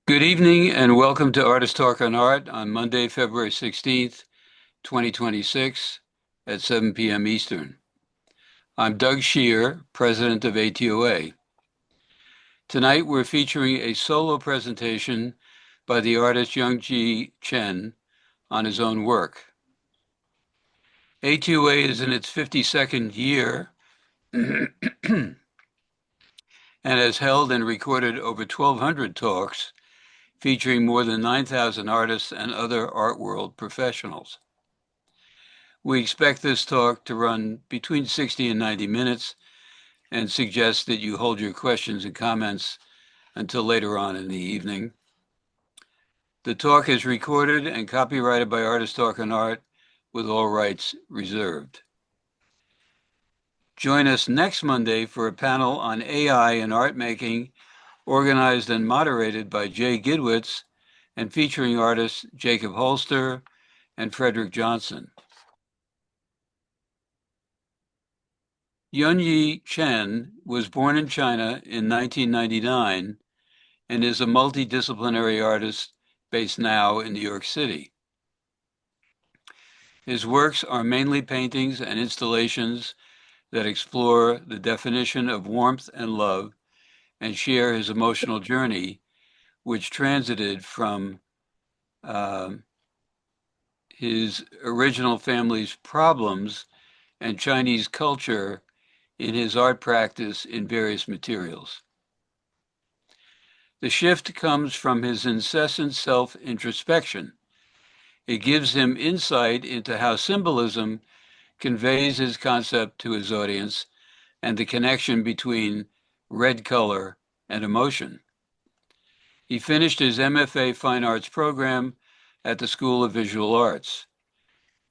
Good evening and welcome to Artist Talk on Art on Monday, February 16th, 2026 at 7 p.m. Eastern. I'm Doug Shear, president of ATOA. Tonight we're featuring a solo presentation by the artist Yuanjie Chen on his own work. ATOA is in its 52nd year and has held and recorded over 1,200 talks featuring more than 9,000 artists and other art world professionals. We expect this talk to run between 60 and 90 minutes and suggest that you hold your questions and comments until later on in the evening. The talk is recorded and copyrighted by Artist Talk on Art with all rights reserved. Join us next Monday for a panel on AI and art making, organized and moderated by Jay Gidwitz and featuring artists Jacob Holster and Frederick Johnson. Yuanjie Chen was born in China in 1999 and is a multidisciplinary artist based now in New York City. His works are mainly paintings and installations that explore the definition of warmth and love and share his emotional journey, which transited from his original family's problems and Chinese culture in his art practice in various materials. The shift comes from his incessant self-introspection. It gives him insight into how symbolism conveys his concept to his audience and the connection between red color and emotion. He finished his MFA Fine Arts program at the School of Visual Arts.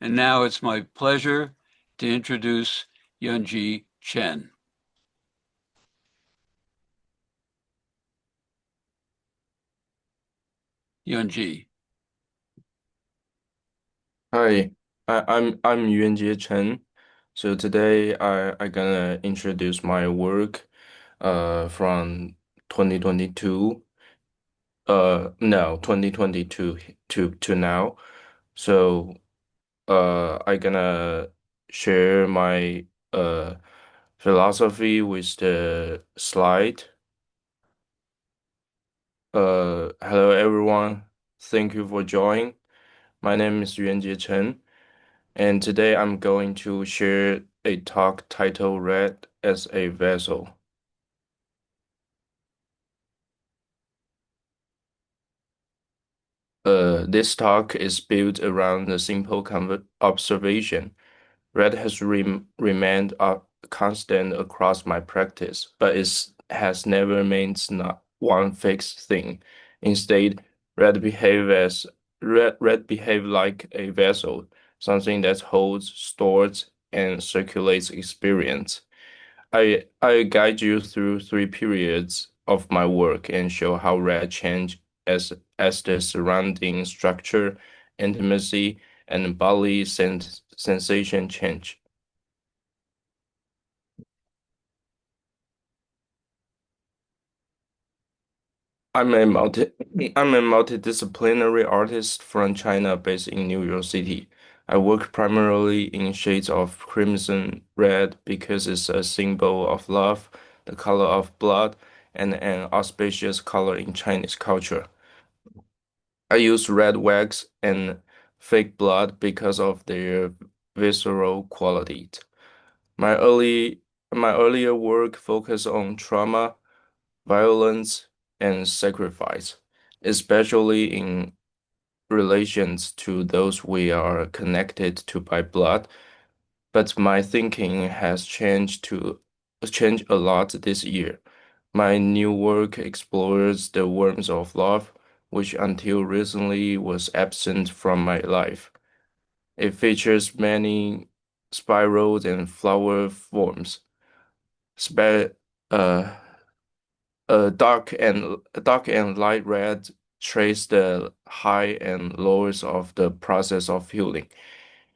And now it's my pleasure to introduce Yuanjie Chen. Yuanjie. Hi, I'm Yuanjie Chen. So today I gonna introduce my work from 2022 no 2022 to now. So I gonna share my philosophy with the slide. Hello everyone. Thank you for joining. My name is Yuanjie Chen. And today I'm going to share a talk titled Red as a Vessel. This talk is built around the simple observation. Red has remained a constant across my practice, but it has never meant not one fixed thing. Instead, red behave like a vessel, something that holds, stores, and circulates experience. I guide you through three periods of my work and show how red change as the surrounding structure, intimacy, and bodily sensation change. I'm a multi I'm a multidisciplinary artist from China based in New York City. I work primarily in shades of crimson red because it's a symbol of love, the color of blood, and an auspicious color in Chinese culture. I use red wax and fake blood because of their visceral quality. My early my earlier work focused on trauma, violence, and sacrifice, especially in relations to those we are connected to by blood. But my thinking has changed a lot this year. My new work explores the warmth of love, which until recently was absent from my life. It features many spirals and flower forms, spe uh, dark and light red trace the high and lows of the process of healing.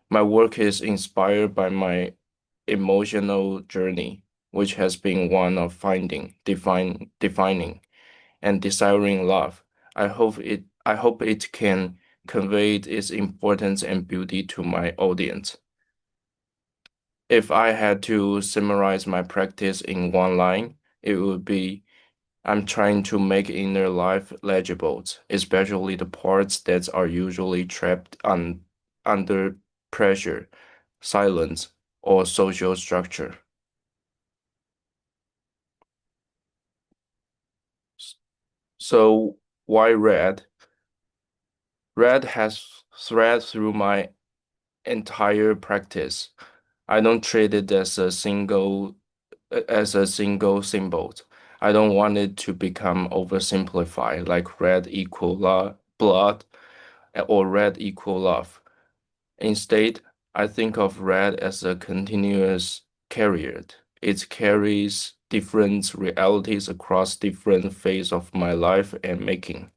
My work is inspired by my emotional journey, which has been one of defining, and desiring love. I hope it can convey its importance and beauty to my audience. If I had to summarize my practice in one line, it would be I'm trying to make inner life legible, especially the parts that are usually trapped under pressure, silence, or social structure. So why red? Red has thread through my entire practice. I don't treat it as a single symbol. I don't want it to become oversimplified, like red equal blood or red equal love. Instead, I think of red as a continuous carrier. It carries different realities across different phases of my life and making.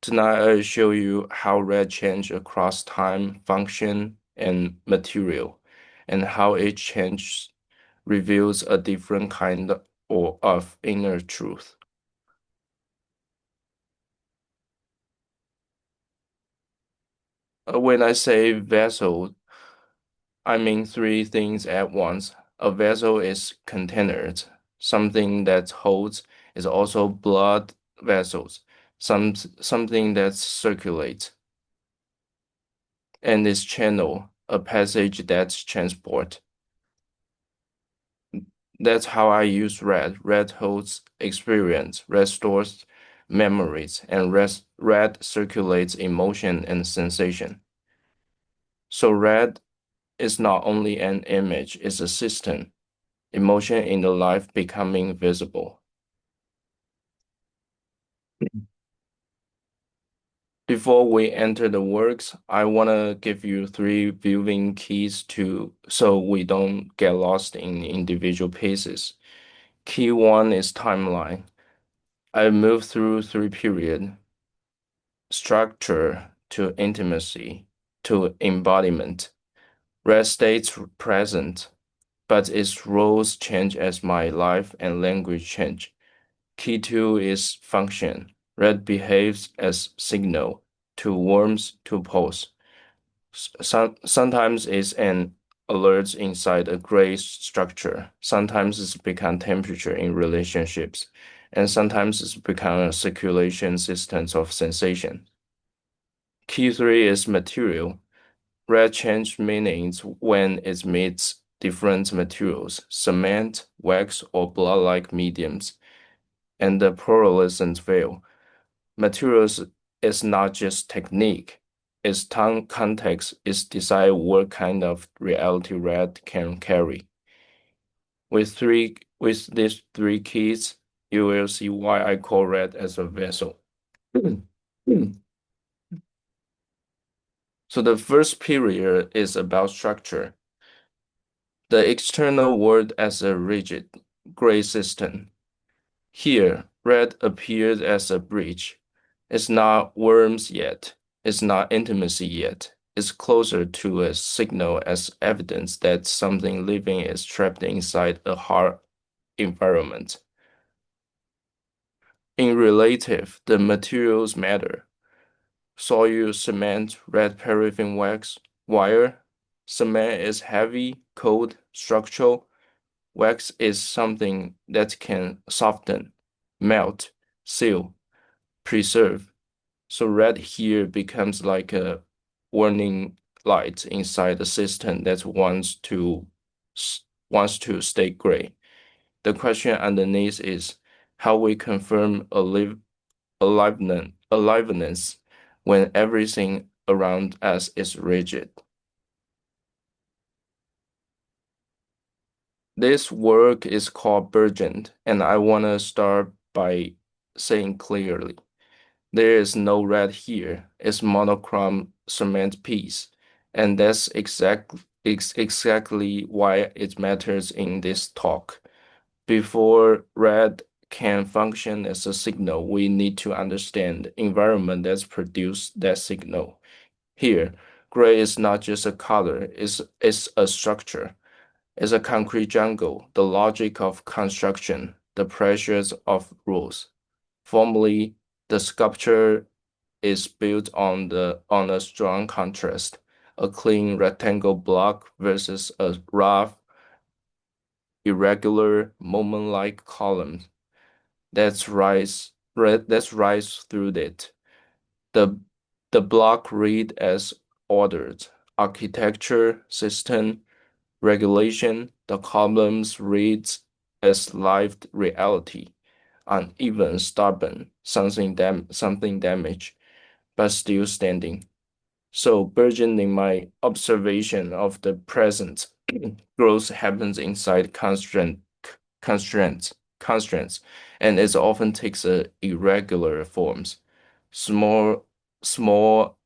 Tonight, I'll show you how red change across time, function, and material, and how each change reveals a different kind of inner truth. When I say vessel, I mean three things at once. A vessel is containers. Something that holds is also blood vessels. Something that circulates and is channel, a passage that's transport. That's how I use red. Red holds experience, red stores memories, and red circulates emotion and sensation. So red is not only an image, it's a system, emotion in the life becoming visible. Before we enter the works, I want to give you three viewing keys so we don't get lost in individual pieces. Key one is timeline. I move through three periods: structure to intimacy to embodiment. Red stays present, but its roles change as my life and language change. Key two is function. Red behaves as signal to warmth to pulse. Sometimes it's an alert inside a gray structure. Sometimes it's become temperature in relationships. And sometimes it's become a circulation system of sensation. Key three is material. Red change meanings when it meets different materials, cement, wax, or blood-like mediums, and the pluralism veil. Materials is not just technique, its time context is decide what kind of reality red can carry. With these three keys, you will see why I call red as a vessel. So the first period is about structure. The external world as a rigid, gray system. Here, red appears as a bridge. It's not warmth yet. It's not intimacy yet. It's closer to a signal as evidence that something living is trapped inside a hard environment. In relative, the materials matter. Soil, cement, red paraffin wax, wire. Cement is heavy, cold, structural. Wax is something that can soften, melt, seal, preserve. So red here becomes like a warning light inside the system that wants to stay gray. The question underneath is how we confirm aliveness when everything around us is rigid. This work is called Burgeoned, and I want to start by saying clearly, there is no red here. It's monochrome cement piece, and that's exactly why it matters in this talk. Before red can function as a signal, we need to understand the environment that's produced that signal. Here, gray is not just a color, it's a structure. It's a concrete jungle, the logic of construction, the pressures of rules. Formally, the sculpture is built on a strong contrast, a clean rectangle block versus a rough, irregular, moment-like column that's rise through it. The the block read as ordered architecture system regulation. The columns reads as lived reality, uneven, stubborn, something damaged, but still standing. So, burgeoning my observation of the present, growth happens inside constraints, and it often takes irregular forms, small, small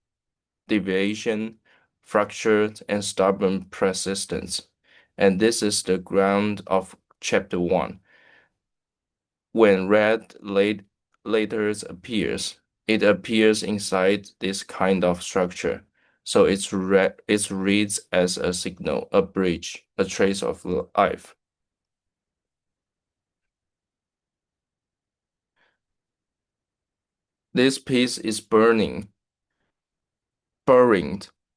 deviation, fractured, and stubborn persistence. And this is the ground of chapter one. When later appears, it appears inside this kind of structure. So it reads as a signal, a bridge, a trace of life. This piece is buried.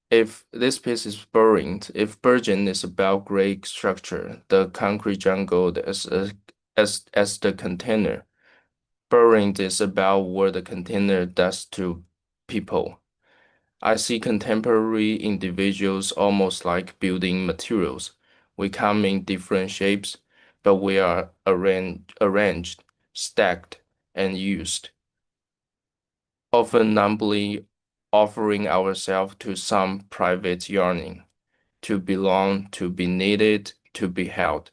If this piece is buried, if Virgin is about gray structure, the concrete jungle as the container. Buried is about what the container does to people. I see contemporary individuals almost like building materials. We come in different shapes, but we are arranged, stacked, and used, often numbly offering ourselves to some private yearning, to belong, to be needed, to be held.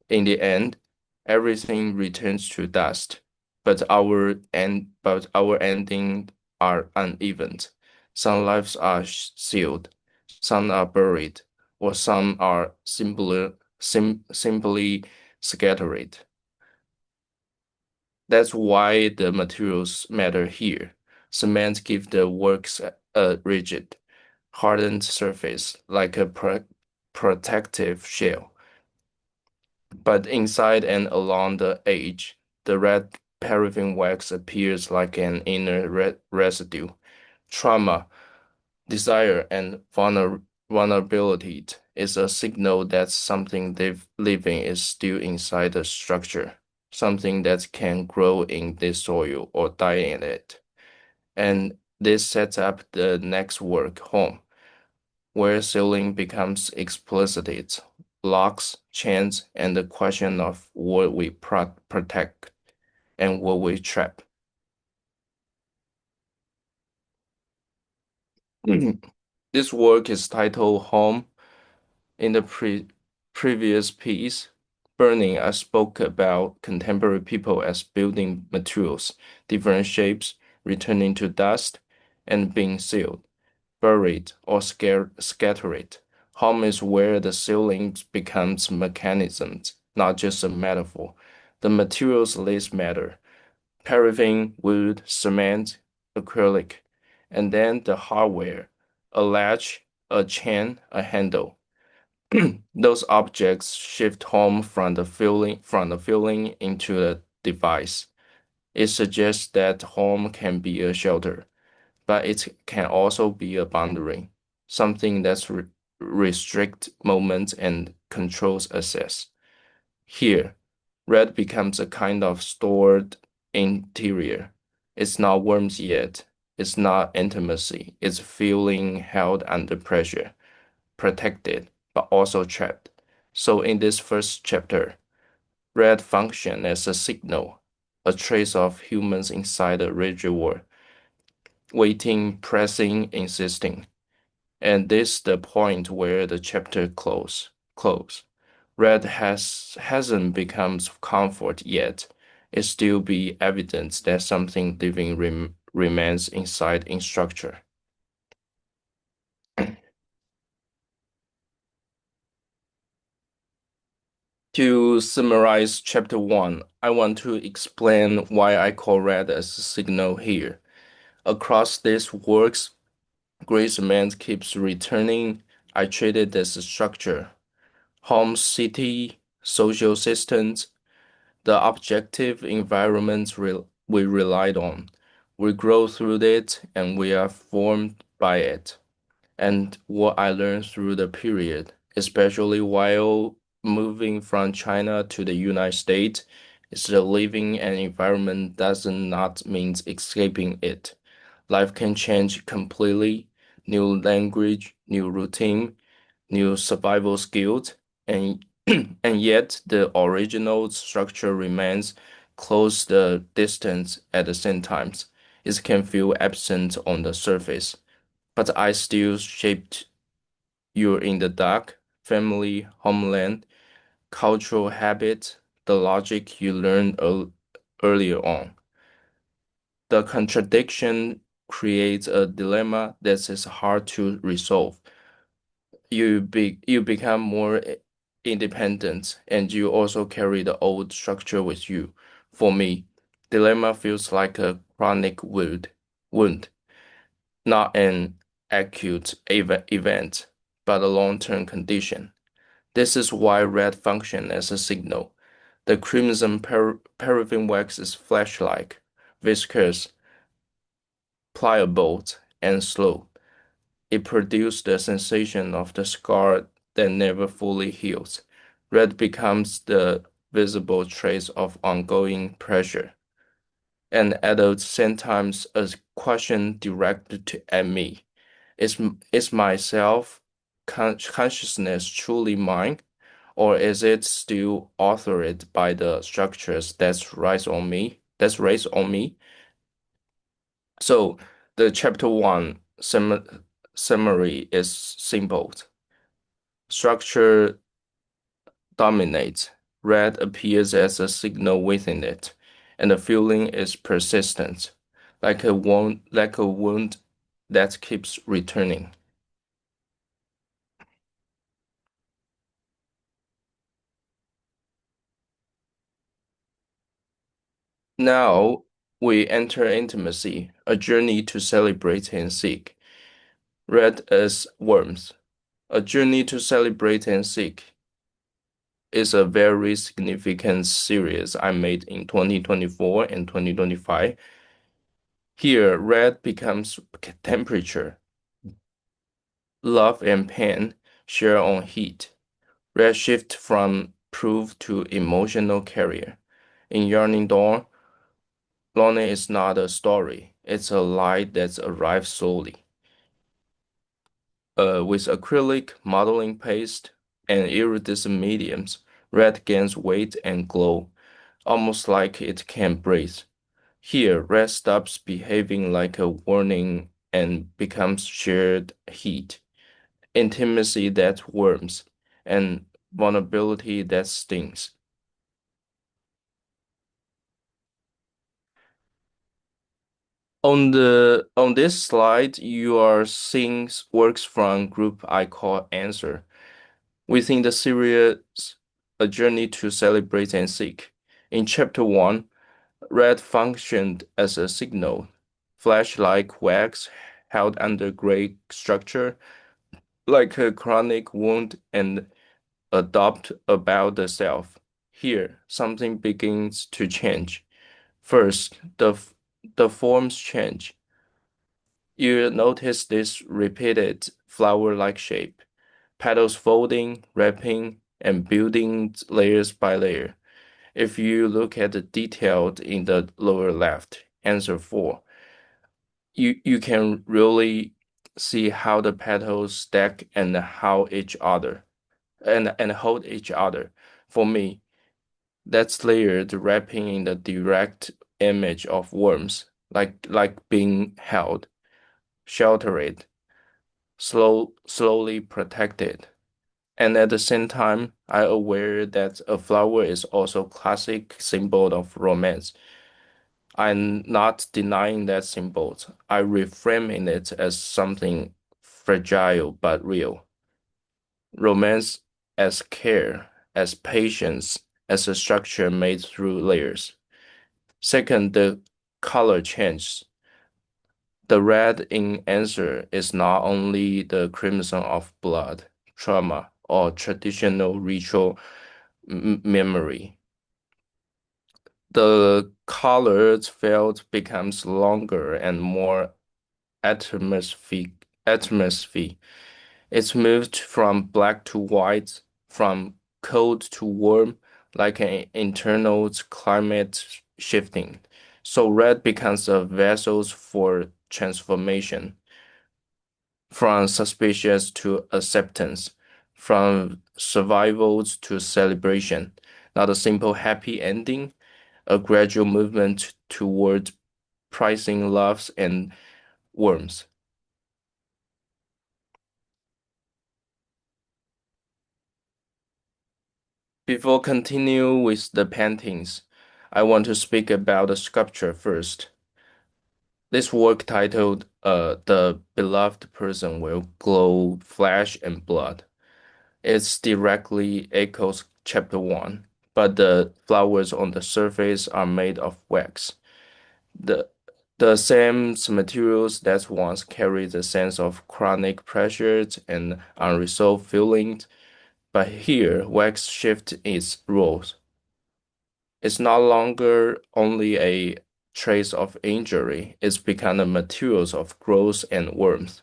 In the end, everything returns to dust, but our endings are uneven. Some lives are sealed, some are buried, or some are simply scattered. That's why the materials matter here. Cement gives the works a rigid, hardened surface like a protective shell. But inside and along the edge, the red paraffin wax appears like an inner residue. Trauma, desire, and vulnerability is a signal that something living is still inside the structure, something that can grow in this soil or die in it. And this sets up the next work, home, where sealing becomes explicit, locks, chains, and the question of what we protect and what we trap. This work is titled Home. In the previous piece, Burning, I spoke about contemporary people as building materials, different shapes, returning to dust, and being sealed, buried, or scattered. Home is where the sealing becomes mechanisms, not just a metaphor. The materials list matter: paraffin, wood, cement, acrylic, and then the hardware, a latch, a chain, a handle. Those objects shift home from the feeling into the device. It suggests that home can be a shelter, but it can also be a boundary, something that restricts movement and controls access. Here, red becomes a kind of stored interior. It's not warmth yet. It's not intimacy. It's feeling held under pressure, protected, but also trapped. So in this first chapter, red functions as a signal, a trace of humans inside a rigid world, waiting, pressing, insisting. And this is the point where the chapter close. Red hasn't become comfort yet. It still be evidence that something living remains inside in structure. To summarize chapter one, I want to explain why I call red as a signal here. Across these works, gray cement keeps returning. I treat it as a structure. Home, city, social systems, the objective environment we relied on. We grow through it and we are formed by it. And what I learned through the period, especially while moving from China to the United States, is that living an environment does not mean escaping it. Life can change completely, new language, new routine, new survival skills, and and yet the original structure remains close the distance at the same times. It can feel absent on the surface, but I still shaped you in the dark, family, homeland, cultural habits, the logic you learned earlier on. The contradiction creates a dilemma that is hard to resolve. You become more independent and you also carry the old structure with you. For me, dilemma feels like a chronic wound, not an acute event, but a long-term condition. This is why red functions as a signal. The crimson paraffin wax is flash-like, viscous, pliable, and slow. It produced the sensation of the scar that never fully heals. Red becomes the visible trace of ongoing pressure. And at the same time, a question directed at me. Is myself consciousness truly mine, or is it still authored by the structures that's raised on me? So the chapter one summary is simple. Structure dominates. Red appears as a signal within it, and the feeling is persistent, like a wound that keeps returning. Now we enter intimacy, a journey to celebrate and seek. Red as warmth. A journey to celebrate and seek is a very significant series I made in 2024 and 2025. Here, red becomes temperature. Love and pain share on heat. Red shift from proof to emotional carrier. In Yearning Dawn, longing is not a story. It's a light that arrives slowly. With acrylic, modeling paste, and iridescent mediums, red gains weight and glow, almost like it can breathe. Here, red stops behaving like a warning and becomes shared heat, intimacy that warms, and vulnerability that stings. On this slide, you are seeing works from group I call Answer. Within the series A Journey to Celebrate and Seek. In chapter one, red functioned as a signal, flash-like wax held under gray structure, like a chronic wound and a doubt about the self. Here, something begins to change. First, the forms change. You notice this repeated flower-like shape, petals folding, wrapping, and building layers by layer. If you look at the detail in the lower left, answer 4, you can really see how the petals stack and how each other and hold each other. For me, that's layered wrapping in the direct image of worms, like being held, sheltered, slowly protected. And at the same time, I'm aware that a flower is also a classic symbol of romance. I'm not denying that symbol. I reframing it as something fragile but real. Romance as care, as patience, as a structure made through layers. Second, the color change. The red in answer is not only the crimson of blood, trauma, or traditional ritual memory. The colored field becomes longer and more atmospheric. It's moved from black to white, from cold to warm, like an internal climate shifting. So red becomes a vessel for transformation, from suspicious to acceptance, from survival to celebration. Not a simple happy ending, a gradual movement toward pricing loves and warmth. Before continue with the paintings, I want to speak about the sculpture first. This work titled The Beloved Person Will Glow Flesh and Blood. It directly echoes chapter 1, but the flowers on the surface are made of wax. The the same materials that once carried the sense of chronic pressures and unresolved feelings, but here wax shifts its roles. It's no longer only a trace of injury, it's become a materials of growth and warmth.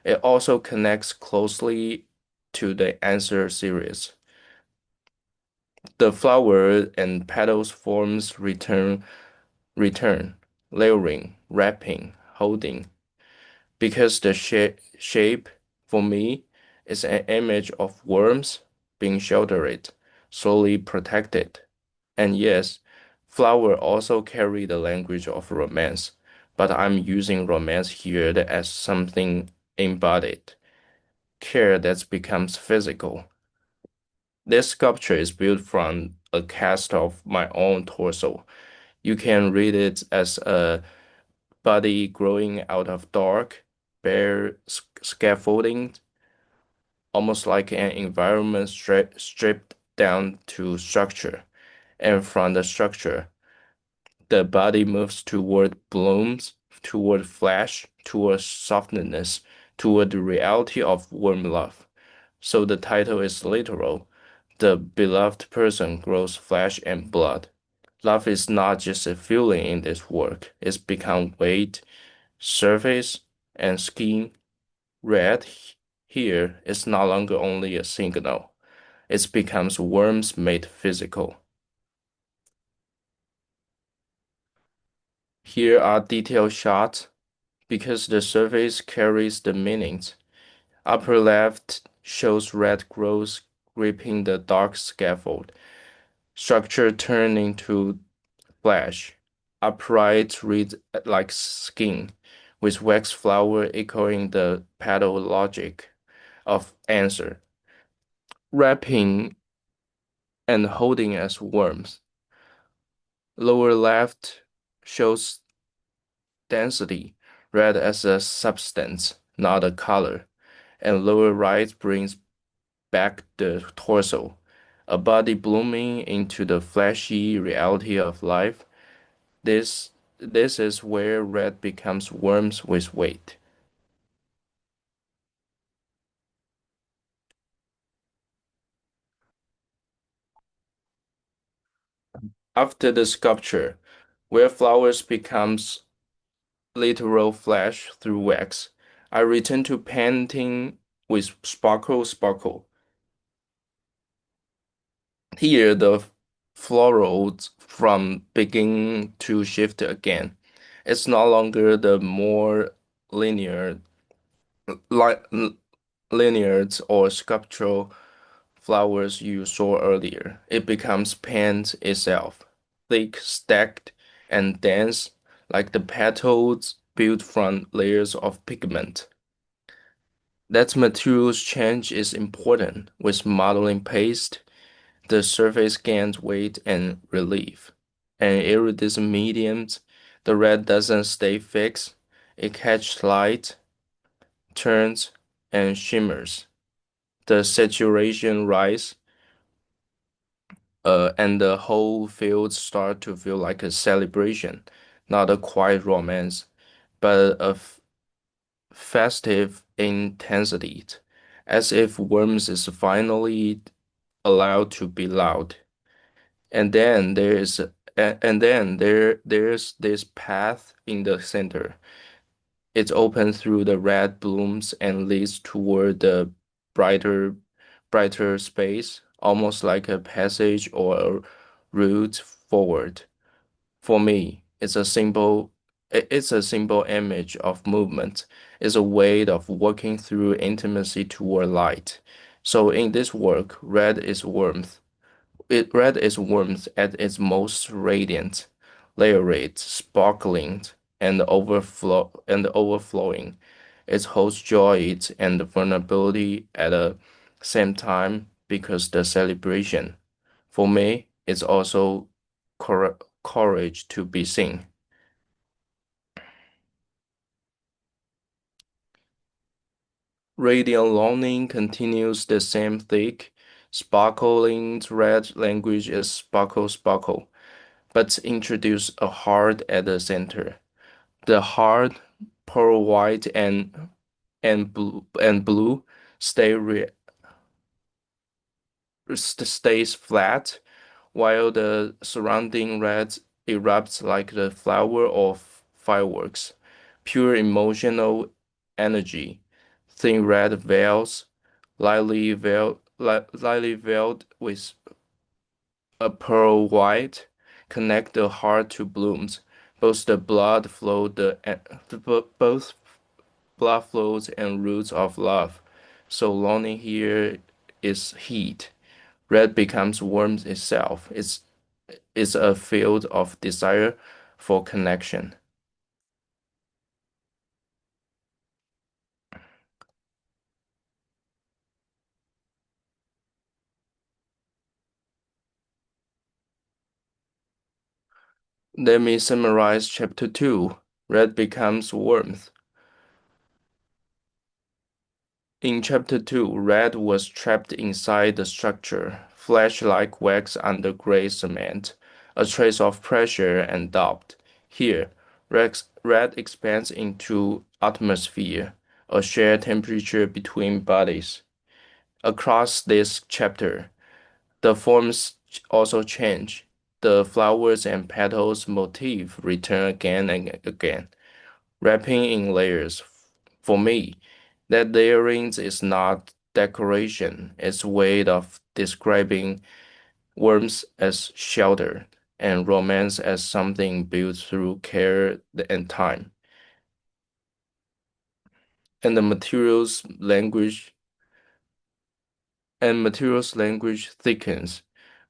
It also connects closely to the answer series. The flower and petals forms return, layering, wrapping, holding, because the shape for me is an image of worms being sheltered, slowly protected. And yes, flower also carry the language of romance, but I'm using romance here as something embodied, care that becomes physical. This sculpture is built from a cast of my own torso. You can read it as a body growing out of dark, bare scaffolding, almost like an environment stripped down to structure. And from the structure, the body moves toward blooms, toward flesh, toward softness, toward the reality of warm love. So the title is literal. The beloved person grows flesh and blood. Love is not just a feeling in this work. It's become weight, surface, and skin. Red here is no longer only a signal. It becomes worms made physical. Here are detailed shots because the surface carries the meanings. Upper left shows red growth gripping the dark scaffold, structure turning to flesh. Upright reads like skin, with wax flower echoing the petal logic of answer. Wrapping and holding as worms. Lower left shows density, red as a substance, not a color. And lower right brings back the torso, a body blooming into the fleshy reality of life. This this is where red becomes worms with weight. After the sculpture, where flowers becomes literal flesh through wax, I return to painting with sparkle. Here the florals from begin to shift again. It's no longer the more linear li linear or sculptural flowers you saw earlier. It becomes paint itself, thick, stacked, and dense, like the petals built from layers of pigment. That materials change is important. With modeling paste, the surface gains weight and relief. And iridescent mediums, the red doesn't stay fixed. It catches light, turns, and shimmers. The saturation rise, and the whole field start to feel like a celebration, not a quiet romance, but a festive intensity, as if Worms is finally allowed to be loud. And then there is And then there's this path in the center. It's open through the red blooms and leads toward the brighter brighter space, almost like a passage or a route forward. For me, it's a simple image of movement. It's a way of walking through intimacy toward light. So in this work, red is warmth at its most radiant, layered, sparkling, and overflowing. It holds joy and vulnerability at the same time because the celebration, for me, is also courage to be seen. Radiant longing continues the same thick, sparkling red language as sparkle sparkle, but introduce a heart at the center. The heart, pearl white and blue, stay re stays flat, while the surrounding red erupts like the flower of fireworks. Pure emotional energy, thin red veils, lightly veiled with a pearl white, connect the heart to blooms. Both the blood flow both blood flows and roots of love. So longing here is heat. Red becomes warmth itself. It's a field of desire for connection. Let me summarize chapter 2. Red becomes warmth. In chapter 2, Red was trapped inside the structure, flesh like wax under gray cement, a trace of pressure and doubt. Here, Red expands into atmosphere, a shared temperature between bodies. Across this chapter, the forms also change. The flowers and petals motif return again and again, wrapping in layers. For me, that layering is not decoration, it's a way of describing warmth as shelter and romance as something built through care and time. And the materials language thickens.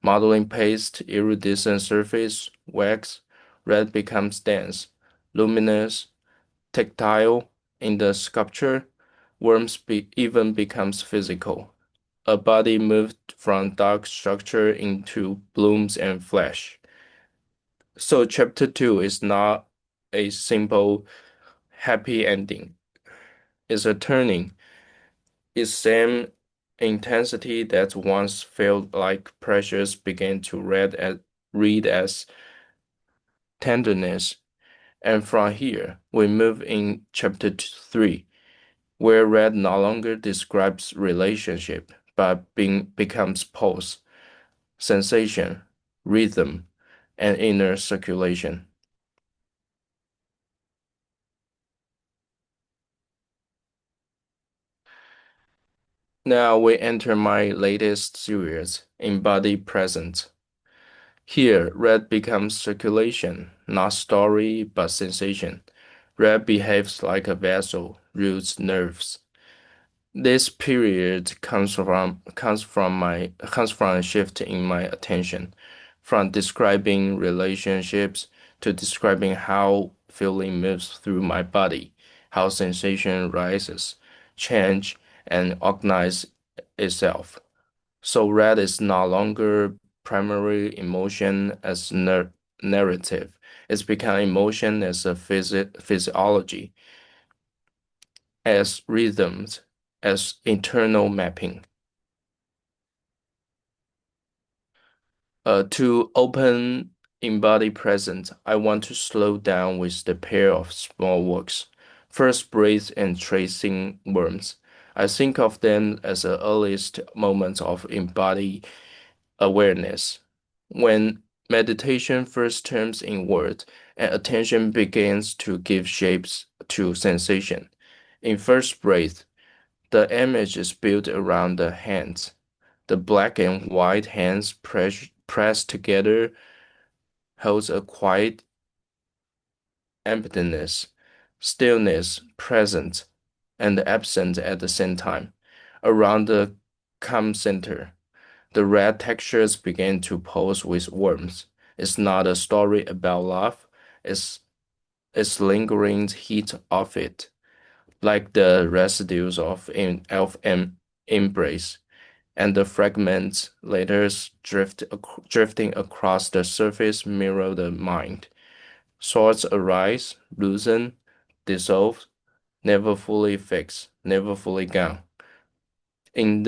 Modeling paste, iridescent surface, wax, red becomes dense, luminous, tactile. In the sculpture, even becomes physical. A body moved from dark structure into blooms and flesh. So chapter 2 is not a simple happy ending. It's a turning. Its same intensity that once felt like pressures began to read as tenderness. And from here, we move in chapter 3, where red no longer describes relationship, but becomes pulse, sensation, rhythm, and inner circulation. Now we enter my latest series, Embodied Present. Here, red becomes circulation, not story, but sensation. Red behaves like a vessel, routes nerves. This period comes from a shift in my attention, from describing relationships to describing how feeling moves through my body, how sensation rises, change, and organize itself. So red is no longer primary emotion as narrative. It's become emotion as a physiology, as rhythms, as internal mapping. To open embody present, I want to slow down with the pair of small works. First, breath and tracing worms. I think of them as the earliest moments of embodied awareness. When Meditation first turns inward, and attention begins to give shapes to sensation. In first breath, the image is built around the hands. The black and white hands pressed together holds a quiet emptiness, stillness present and absent at the same time. Around the calm center, the red textures begin to pulse with warmth. It's not a story about love, it's, it's lingering heat of it, like the residues of an embrace, and the fragments later drifting across the surface mirror the mind. Thoughts arise, loosen, dissolve, never fully fixed, never fully gone. In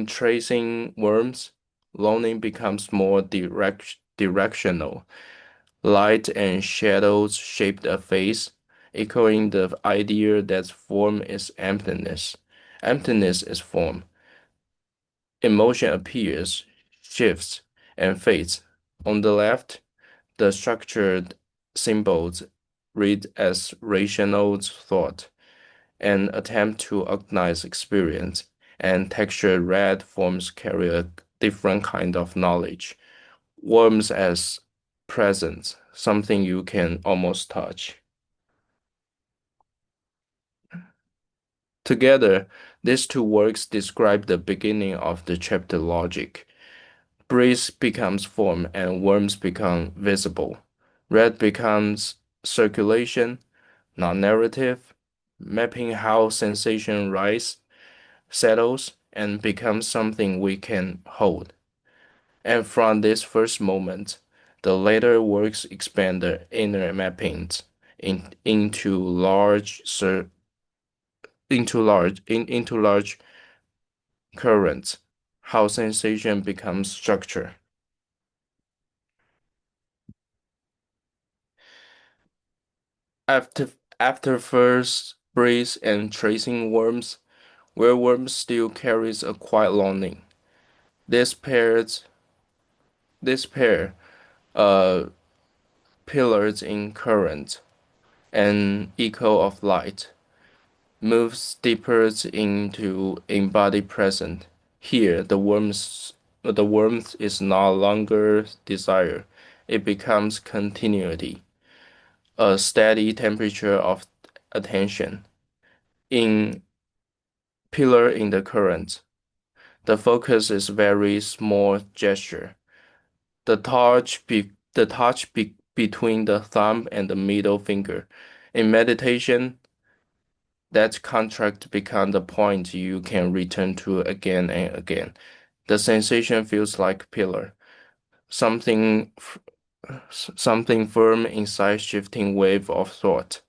tracing worms, learning becomes more directional. Light and shadows shape a face, echoing the idea that form is emptiness. Emptiness is form. Emotion appears, shifts, and fades. On the left, the structured symbols read as rational thought, an attempt to organize experience, and textured red forms carry a different kind of knowledge. Worms as presence, something you can almost touch. Together, these two works describe the beginning of the chapter logic. Breeze becomes form and worms become visible. Red becomes circulation, not narrative, mapping how sensation rise, settles, and becomes something we can hold. And from this first moment, the later works expand the inner mappings into large currents, how sensation becomes structure. After after first breeze and tracing worms, where worms still carries a quiet longing. This pairs this pair uh pillars in current, an echo of light, moves deeper into embodied present. Here the warmth is no longer desire. It becomes continuity, a steady temperature of attention. In pillar in the current, the focus is very small gesture. The touch between the thumb and the middle finger. In meditation, that contract becomes the point you can return to again and again. The sensation feels like pillar, something something firm inside shifting wave of thought.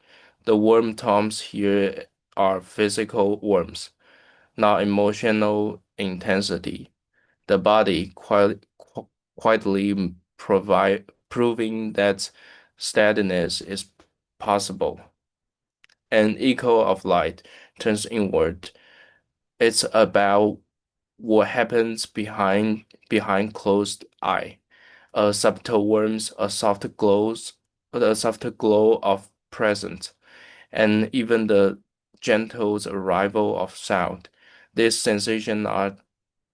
The warm tones here are physical warmth, not emotional intensity. The body quietly proving that steadiness is possible. An echo of light turns inward. It's about what happens behind closed eye. A subtle warmth, a soft glow of presence, and even the gentle arrival of sound. These sensations are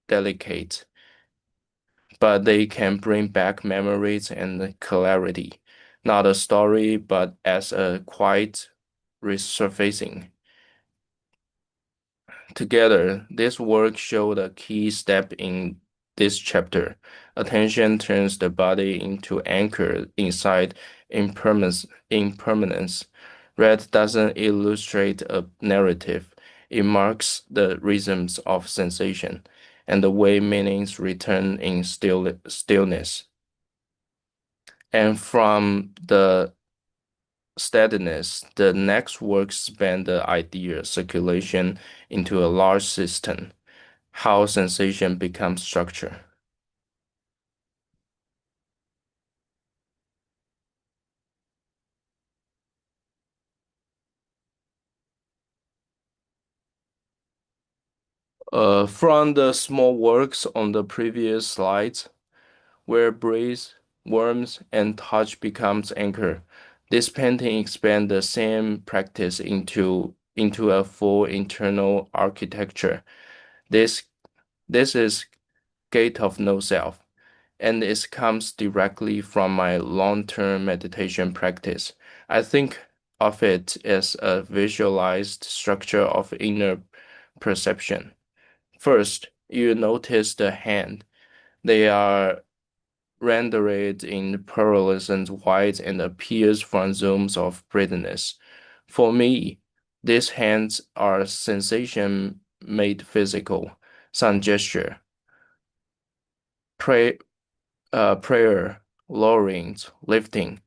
delicate, but they can bring back memories and clarity, not a story, but as a quiet resurfacing. Together, this work showed a key step in this chapter. Attention turns the body into anchor inside impermanence. Red doesn't illustrate a narrative. It marks the rhythms of sensation and the way meanings return in stillness. And from the steadiness, the next work span the idea circulation into a large system, how sensation becomes structure. From the small works on the previous slides, where breeze, warmth, and touch becomes anchor. This painting expands the same practice into a full internal architecture. This this is gate of no self, and it comes directly from my long-term meditation practice. I think of it as a visualized structure of inner perception. First, you notice the hand. They are rendered in pearlescent white and appears from zones of brightness. For me, these hands are sensation made physical. Some gesture, pray, prayer, lowering, lifting,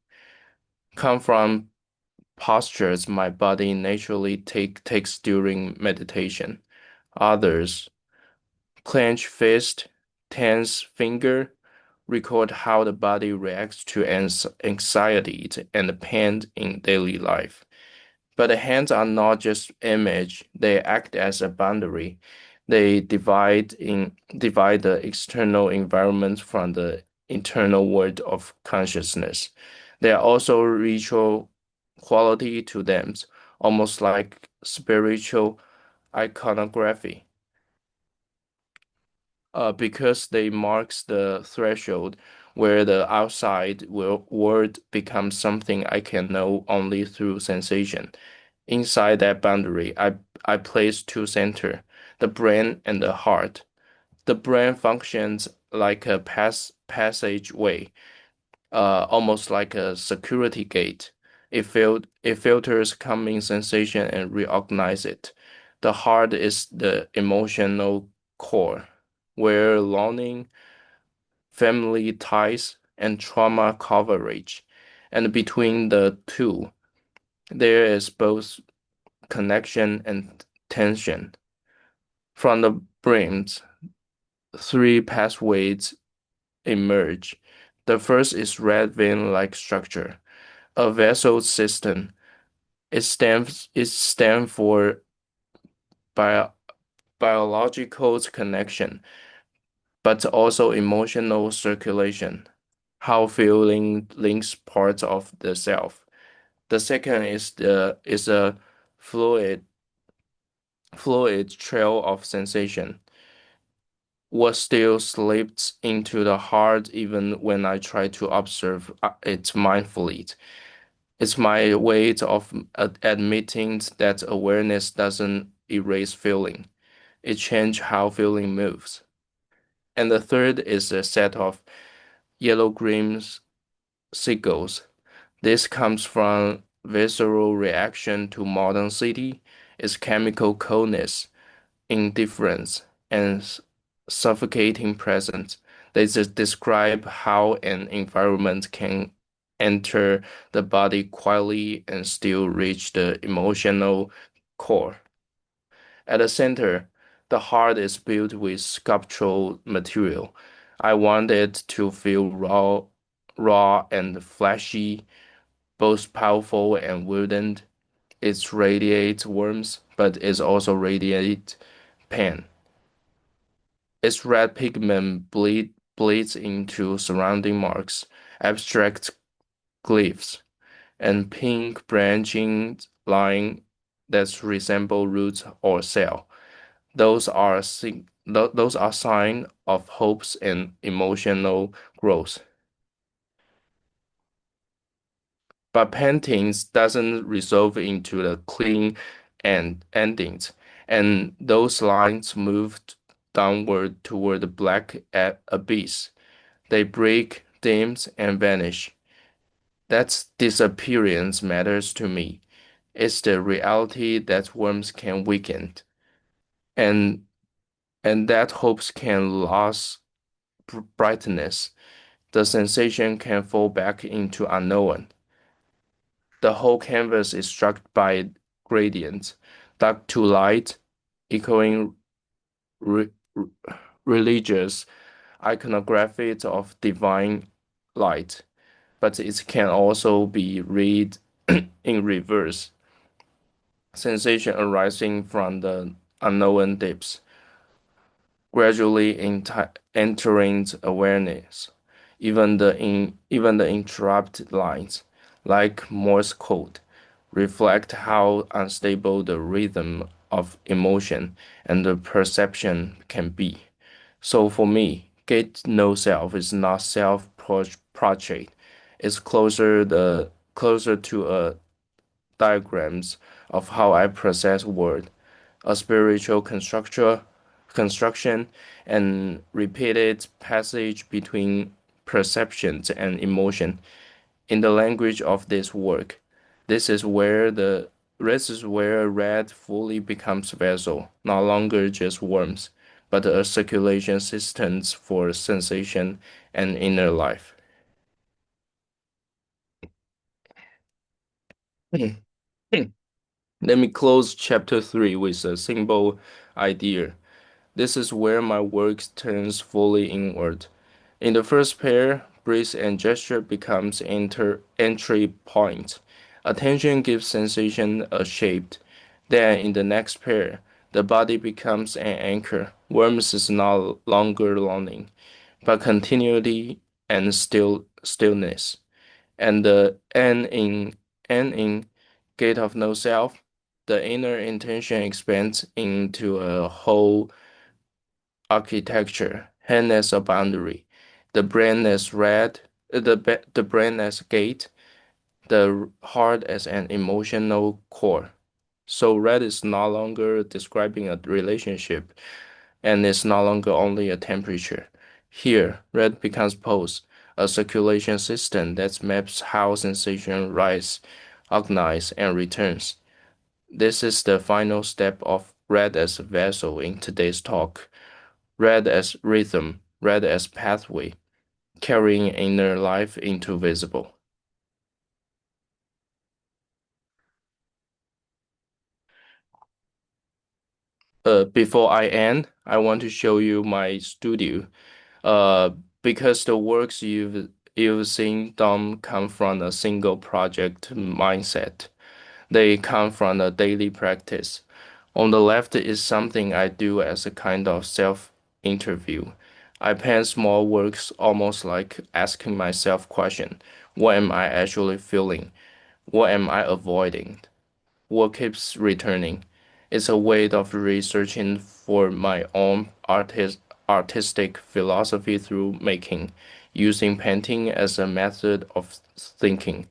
come from postures my body naturally takes during meditation. Others, clench fist, tense finger, record how the body reacts to anxiety and pain in daily life. But the hands are not just image, they act as a boundary. They divide the external environment from the internal world of consciousness. There are also ritual quality to them, almost like spiritual iconography, because they marks the threshold where the outside world becomes something I can know only through sensation. Inside that boundary, I place two center, the brain and the heart. The brain functions like a passageway, almost like a security gate. It filters coming sensation and reorganizes it. The heart is the emotional core, where longing, family ties, and trauma coverage. And between the two, there is both connection and tension. From the brains, three pathways emerge. The first is red vein-like structure, a vessel system. It stands for bio, biological connection, but also emotional circulation, how feeling links parts of the self. The second is a fluid fluid trail of sensation. What still slips into the heart even when I try to observe it mindfully. It's my way of admitting that awareness doesn't erase feeling. It changes how feeling moves. And the third is a set of yellow-green signals. This comes from visceral reaction to modern city, its chemical coldness, indifference, and suffocating presence. They just describe how an environment can enter the body quietly and still reach the emotional core. At the center, the heart is built with sculptural material. I want it to feel raw and fleshy, both powerful and wooden. It radiates warmth, but it also radiates pain. Its red pigment bleeds into surrounding marks, abstract glyphs, and pink branching line that resemble roots or cell. Those are signs of hopes and emotional growth. But paintings doesn't resolve into the clean endings, and those lines moved downward toward the black abyss. They break, dim, and vanish. That disappearance matters to me. It's the reality that worms can weaken, and that hopes can lose brightness. The sensation can fall back into unknown. The whole canvas is struck by gradients, dark to light, echoing re religious iconography of divine light, but it can also be read in reverse, sensation arising from the unknown depths, gradually entering awareness. Even the interrupted lines, like Morse code, reflect how unstable the rhythm of emotion and the perception can be. So for me, Gate No Self is not self-portrait. It's closer to a diagrams of how I process word, a spiritual construction, and repeated passage between perceptions and emotion. In the language of this work, this is where the this is where red fully becomes vessel, no longer just worms, but a circulation system for sensation and inner life. Let me close chapter 3 with a simple idea. This is where my work turns fully inward. In the first pair, breath and gesture becomes entry point. Attention gives sensation a shape. Then in the next pair, the body becomes an anchor. Worms is no longer longing, but continuity and stillness. And in Gate of No Self, the inner intention expands into a whole architecture, hand as a boundary, the brain as the brain as gate, the heart as an emotional core. So red is no longer describing a relationship, and it's no longer only a temperature. Here, red becomes pulse, a circulation system that maps how sensation rise, organize, and returns. This is the final step of red as a vessel in today's talk. Red as rhythm, red as pathway, carrying inner life into visible. Before I end, I want to show you my studio. Uh, because the works you've seen don't come from a single project mindset. They come from a daily practice. On the left is something I do as a kind of self-interview. I pen small works almost like asking myself question, what am I actually feeling? What am I avoiding? What keeps returning? It's a way of researching for my own artistic philosophy through making, using painting as a method of thinking.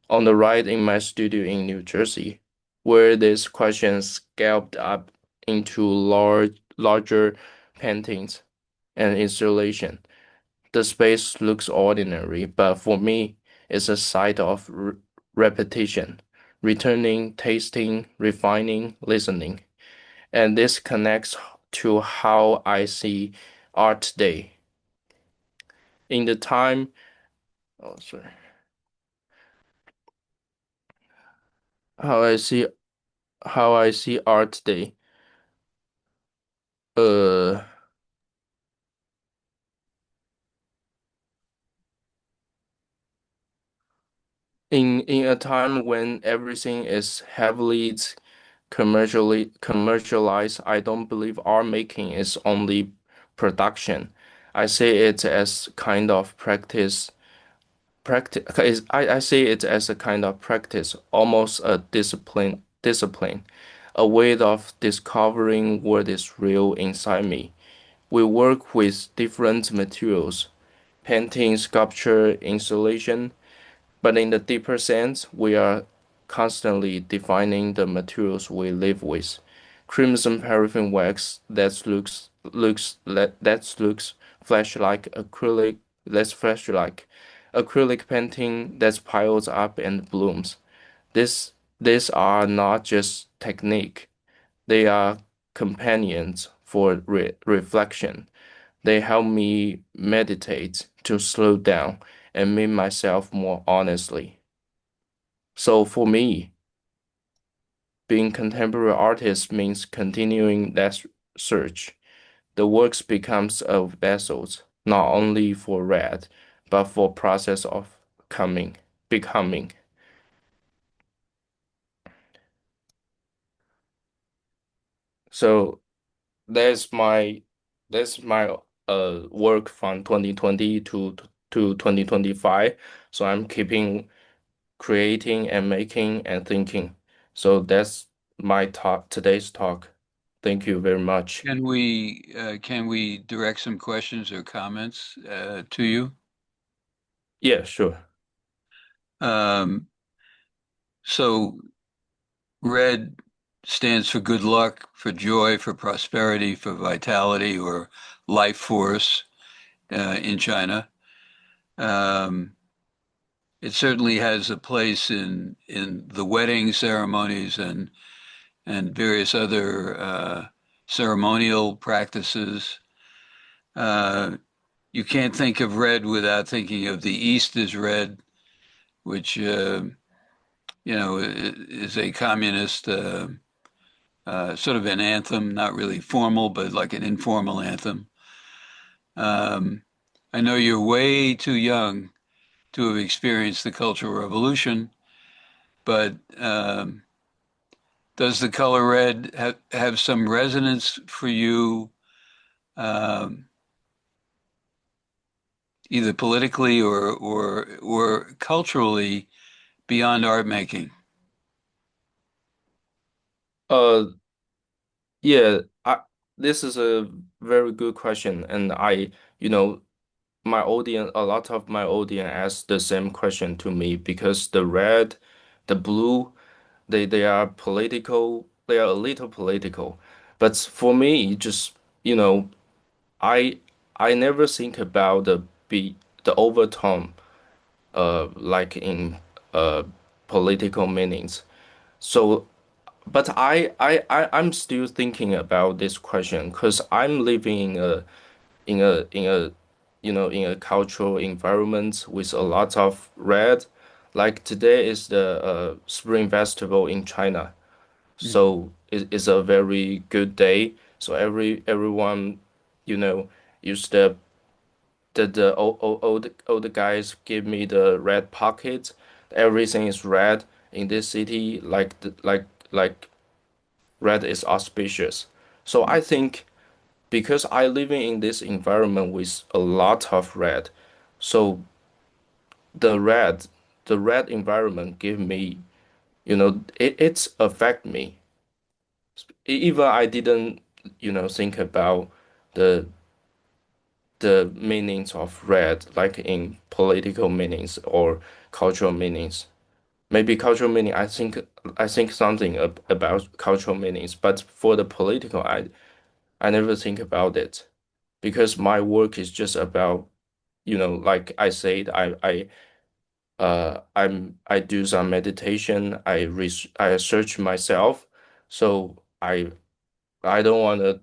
On the right in my studio in New Jersey, where these questions scaled up into larger paintings and installation. The space looks ordinary, but for me, it's a site of repetition, returning, tasting, refining, listening. And this connects to how I see art today. In the time, oh, sorry, how I see how I see art today. Uh, in a time when everything is heavily commercialized, I don't believe art making is only production. I see it as kind of practice. I see it as a kind of practice, almost a discipline, a way of discovering what is real inside me. We work with different materials, painting, sculpture, installation, but in the deeper sense, we are constantly defining the materials we live with. Crimson paraffin wax that looks flash like acrylic that's flash like acrylic painting that piles up and blooms. This these are not just technique; they are companions for reflection. They help me meditate to slow down and meet myself more honestly. So for me, being contemporary artist means continuing that search. The works becomes a vessels, not only for read, but for process of becoming. So that's my that's my work from 2020 to to 2025. So I'm keeping creating and making and thinking. So that's my talk, today's talk. Thank you very much. Can we direct some questions or comments to you? Yeah, sure. Um, so red stands for good luck, for joy, for prosperity, for vitality, or life force in China. Um, it certainly has a place in the wedding ceremonies and various other ceremonial practices. Uh, you can't think of red without thinking of the East is red, which is a communist sort of an anthem, not really formal, but like an informal anthem. Um, I know you're way too young to have experienced the Cultural Revolution, but does the color red have some resonance for you, um, either politically or culturally beyond art making? Uh, yeah, this is a very good question, and you know, my audience, a lot of my audience asked the same question to me because the red, the blue, they are political, they are a little political, but for me, just I I never think about the overtone, like in uh political meanings. So, but I'm still thinking about this question because I'm living in a in a cultural environment with a lot of red. Like today is the Spring Festival in China, Mhm. so it's a very good day. So everyone, use the old guys give me the red pocket. Everything is red in this city, like red is auspicious. So I think because I living in this environment with a lot of red, so the red the red environment give me, it's affect me. Even I didn't, think about the the meanings of red, like in political meanings or cultural meanings. Maybe cultural meaning, I think something about cultural meanings, but for the political, I never think about it because my work is just about, like I said, I do some meditation, I search myself, so I don't want to,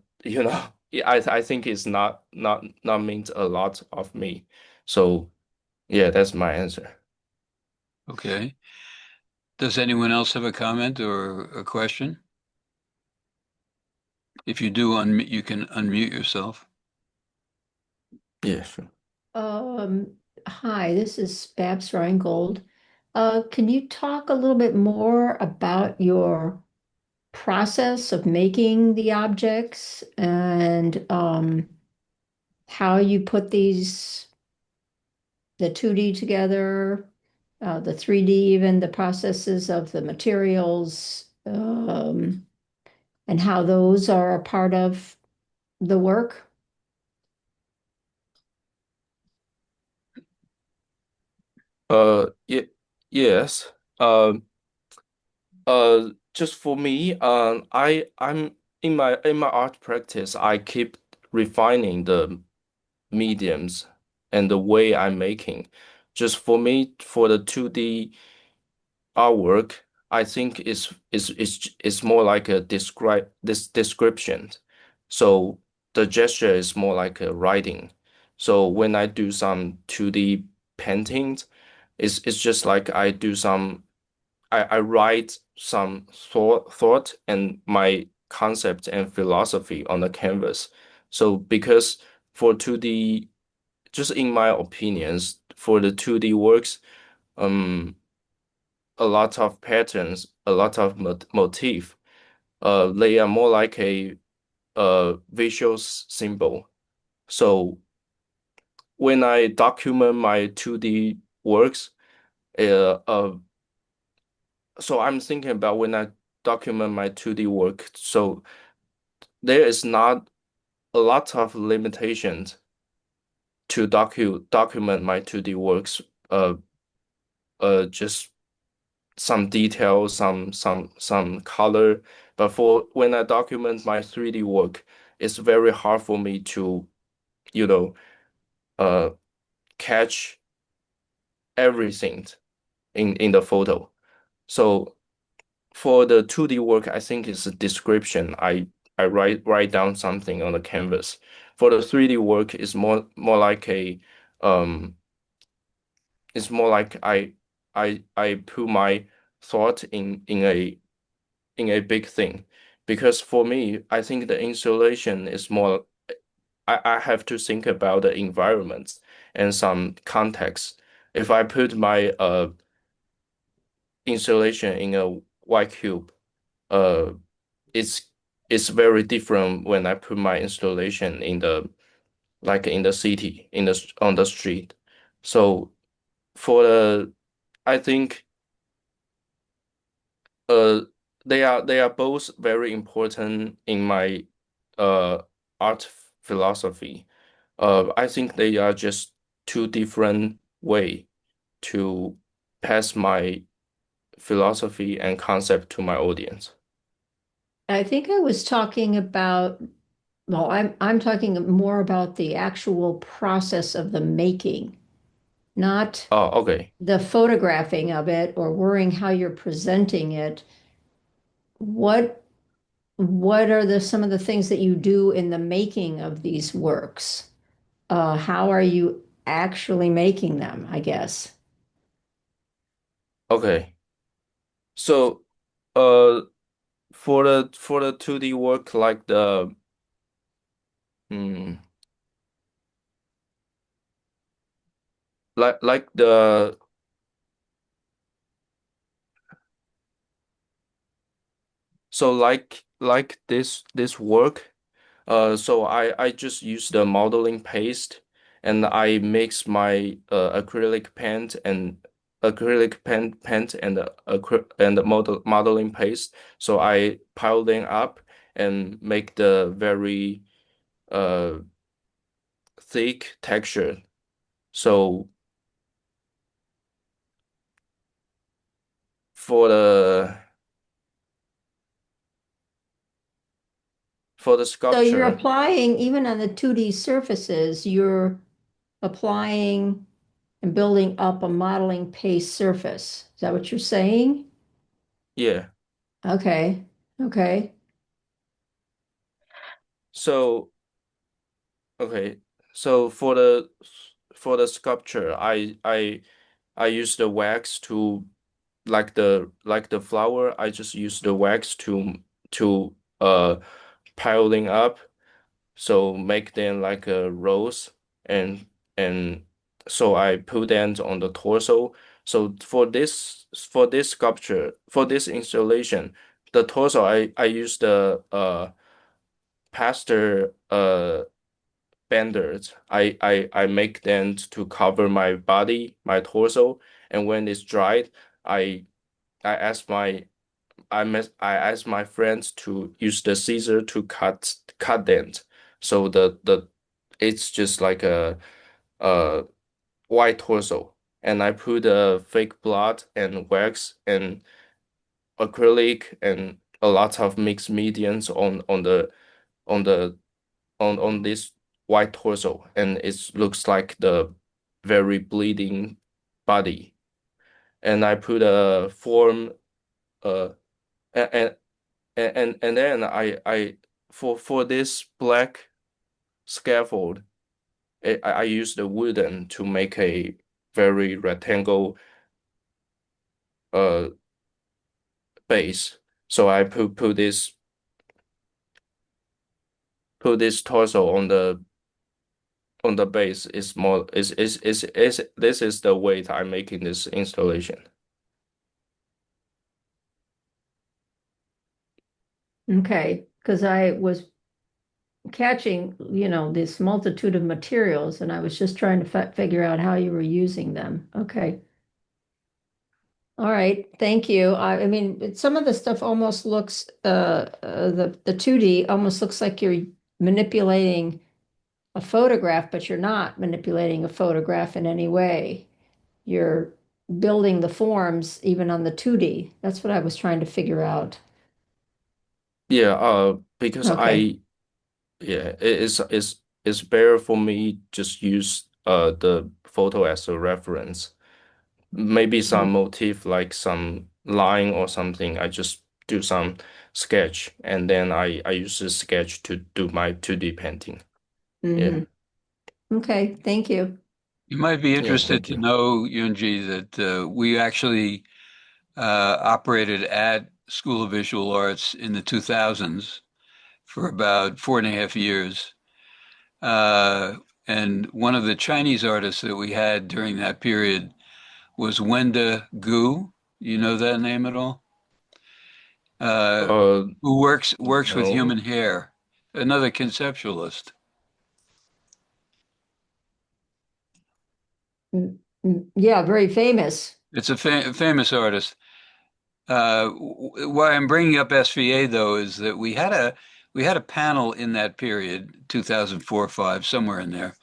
I think it's not means a lot of me. So yeah, that's my answer. Okay. Does anyone else have a comment or a question? If you do, you can unmute yourself. Yeah, sure. Um, Hi, this is Babs Reingold. Can you talk a little bit more about your process of making the objects and how you put the 2D together, the 3D, even the processes of the materials, and how those are a part of the work? Yeah, yes. Just for me, I'm in my art practice, I keep refining the mediums and the way I'm making. Just for me, for the 2D artwork, I think is more like a description. So the gesture is more like a writing. So when I do some 2D paintings, it's just like I do some I write some thought and my concept and philosophy on the canvas. So because for 2D, just in my opinions, for the 2D works, um, a lot of patterns, a lot of motif, they are more like a visual symbol. So when I document my 2D works, uh, uh, so I'm thinking about when I document my 2D work, so there is not a lot of limitations to document my 2D works. Uh, just some detail, some color. But for when I document my 3D work, it's very hard for me to, you know, uh, catch everything in the photo. So for the 2D work, I think it's a description. I write down something on the canvas. For the 3D work, it's more like a um it's more like I put my thought in a big thing. Because for me, I think the installation is more I have to think about the environment and some context. If I put my installation in a white cube, uh it's it's very different when I put my installation in the like in the city, on the street. So for the I think uh they are both very important in my uh art philosophy. I think they are just two different way to pass my philosophy and concept to my audience. I think I was talking about, well, I'm talking more about the actual process of the making, not Oh, okay. the photographing of it or worrying how you're presenting it. What what are some of the things that you do in the making of these works? How are you actually making them, I guess? Okay. So, uh, for the 2D work, like hmm, like the so like this work, so I just use the modeling paste and I mix my acrylic paint and the modeling paste. So I pile them up and make the very uh thick texture. So for the for the So you're sculpture, applying, even on the 2D surfaces, you're applying and building up a modeling paste surface. Is that what you're saying? yeah. Okay. Okay. So okay, so for the sculpture, I use the wax to like the flower. I just use the wax to piling up, so make them like a rose, and and so I put them on the torso. So for this sculpture, for this installation, the torso I use the pastel benders. I make them to cover my body, my torso, and when it's dried, I I ask my I ask my friends to use the scissor to cut them. So the it's just like a white torso. And I put fake blood and wax and acrylic and a lot of mixed mediums on the on this white torso, and it looks like the very bleeding body. And I put a form uh and and then I for this black scaffold, I use the wooden to make a very rectangle uh base. So I put this torso on the base. Is more is This is the weight I'm making this installation. Okay. Because I was catching, this multitude of materials, and I was just trying to figure out how you were using them. Okay. All right. Thank you. I mean, some of the stuff almost looks, the 2D almost looks like you're manipulating a photograph, but you're not manipulating a photograph in any way. You're building the forms even on the 2D. That's what I was trying to figure out. Yeah, because Okay. yeah, it's better for me just use the photo as a reference. Maybe some motif like some line or something. I just do some sketch and then I use the sketch to do my 2D painting. Mm-hmm. Yeah. Okay. Thank you. You might be Yeah, interested thank to you. know, Yunji, that we actually operated at School of Visual Arts in the 2000s for about 4.5 years. Uh, and one of the Chinese artists that we had during that period was Wenda Gu. You know that name at all? Uh, Uh who works with no. human hair, another conceptualist. Yeah, very famous. It's a famous artist. Why I'm bringing up SVA though is that we had a panel in that period, 2004, 5, somewhere in there,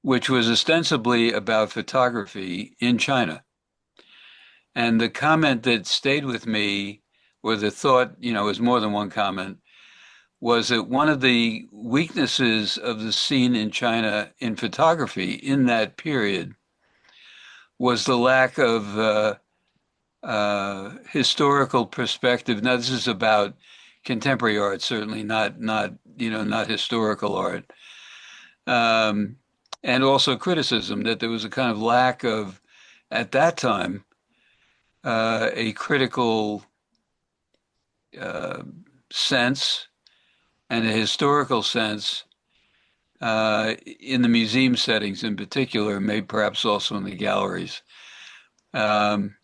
which was ostensibly about photography in China. And the comment that stayed with me, or the thought, was more than one comment, was that one of the weaknesses of the scene in China in photography in that period was the lack of historical perspective. Now, this is about contemporary art, certainly not historical art, um, and also criticism that there was a kind of lack of, at that time, a critical uh, sense and a historical sense in the museum settings in particular, maybe perhaps also in the galleries. Um,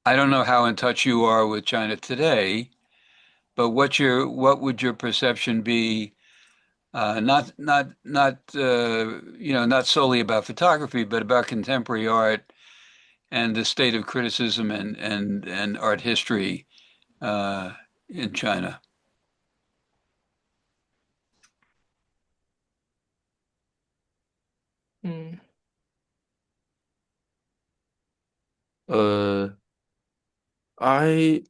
I don't know how in touch you are with China today, but what would your perception be? Not solely about photography, but about contemporary art and the state of criticism and art history uh, in China. Mm. Uh I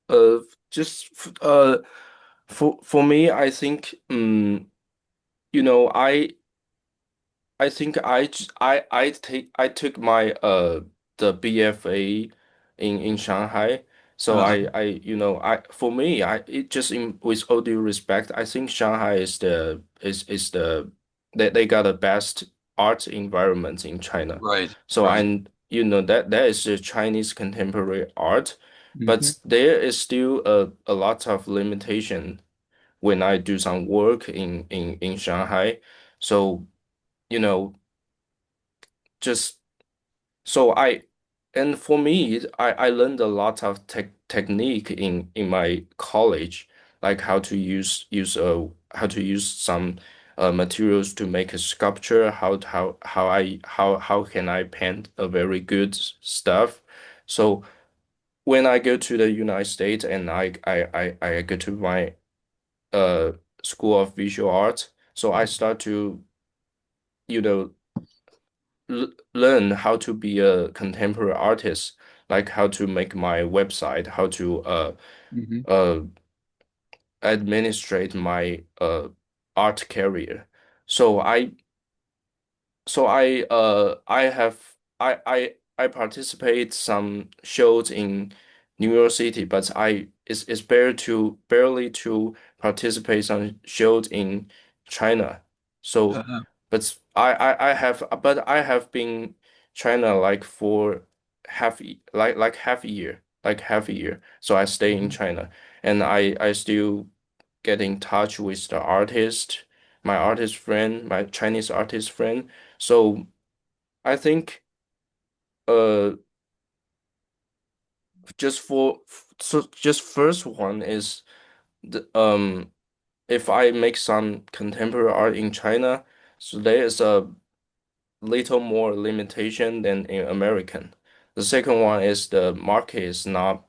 uh just for me I think you know I think I took my the BFA in Shanghai. So Uh, I for me I it just in with all due respect, I think Shanghai is the they got the best art environment in China. right, So right. that is the Chinese contemporary art, Hmm. but there is still a lot of limitation when I do some work in Shanghai. So you know just so and for me I learned a lot of technique in my college, like how to use some materials to make a sculpture, how can I paint a very good stuff. So when I go to the United States and I go to my uh school of visual arts, so I start to you know learn how to be a contemporary artist, like how to make my website, how to Hmm. uh administrate my art career. So I have I participate some shows in New York City, but it's barely to participate some shows in China. So Uh-huh. but I have been China like for half a year. So I stay in Hmm. China and I still get in touch with the artist, my artist friend, my Chinese artist friend. So I think uh just so just first one is the if I make some contemporary art in China, so there is a little more limitation than in American. The second one is the market is not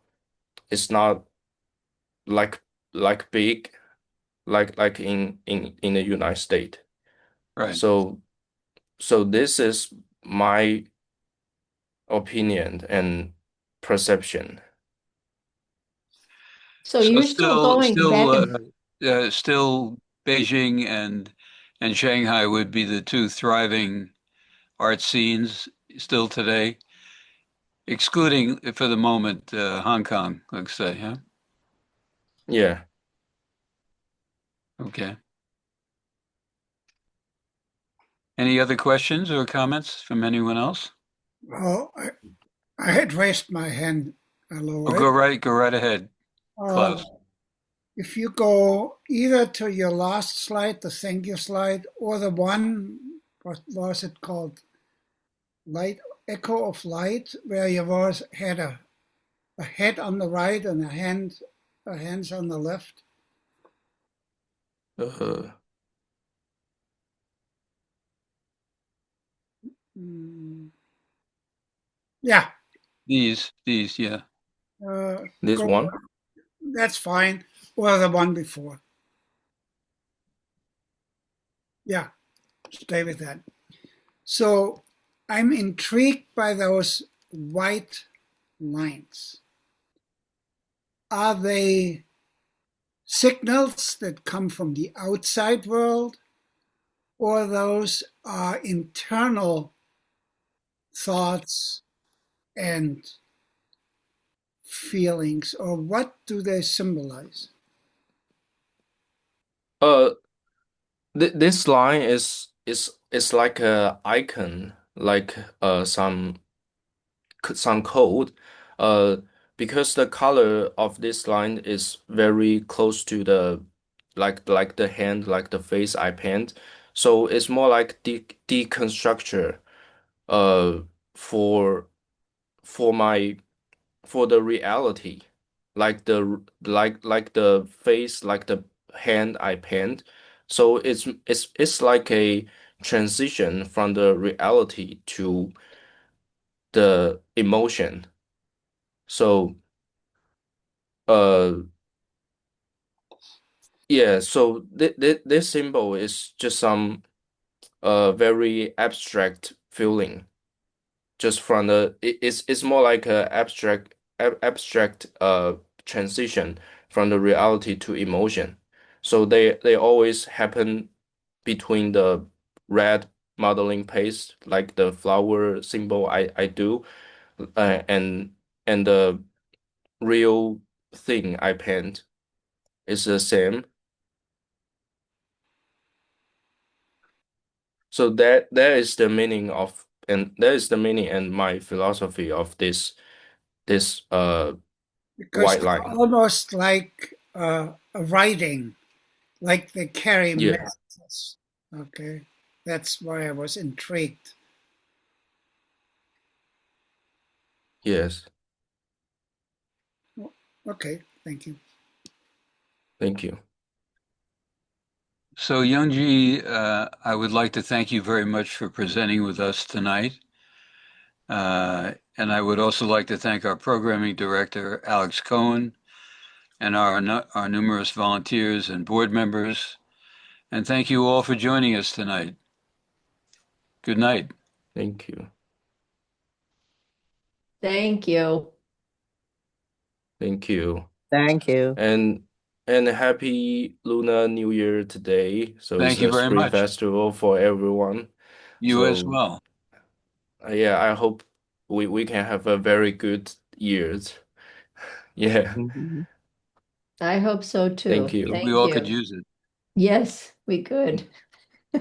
like big like in the United States. Right. So this is my opinion and perception. So So you're still going back and still Beijing and Shanghai would be the two thriving art scenes still today, excluding for the moment Hong Kong, let's say, huh? Yeah. Okay. Any other questions or comments from anyone else? Well, I had raised my hand. I Oh, lower it. go right ahead, Uh, Klaus. if you go either to your last slide, the thank you slide, or the one, what was it called? Light, Echo of Light, where you had a head on the right and a hands on the left. Uh, Mm, yeah, Yeah. this go. one? That's fine. Or the one before. Yeah, stay with that. So I'm intrigued by those white lines. Are they signals that come from the outside world, or those are internal thoughts and feelings, or what do they symbolize? Uh, this line is like a icon, like some code, uh, because the color of this line is very close to the like the hand, like the face I paint. So it's more like deconstructor, uh, for my for the reality, like the face, like the hand I paint. So it's like a transition from the reality to the emotion. So uh yeah, so this symbol is just some very abstract feeling, just from it's more like a abstract transition from the reality to emotion. So they always happen between the red modeling paste, like the flower symbol I do, and the real thing I paint is the same. So that is the meaning of, and that is the meaning and my philosophy of this Because white they're line. almost like a writing, like they carry Yeah. messages. Okay, that's why I was intrigued. Yes. Okay, thank you. Thank you. So, Youngji, I would like to thank you very much for presenting with us tonight. And I would also like to thank our programming director, Alex Cohen, and our numerous volunteers and board members. And thank you all for joining us tonight. Good night. Thank you. thank you. Thank you. Thank you. And happy Lunar New Year today. So it's Thank you a very Spring much. Festival for everyone. You as So well. yeah, I hope we can have a very good years. Yeah. Mhm. I hope so Thank too. you. We Thank all could you. use it. Yes, we could.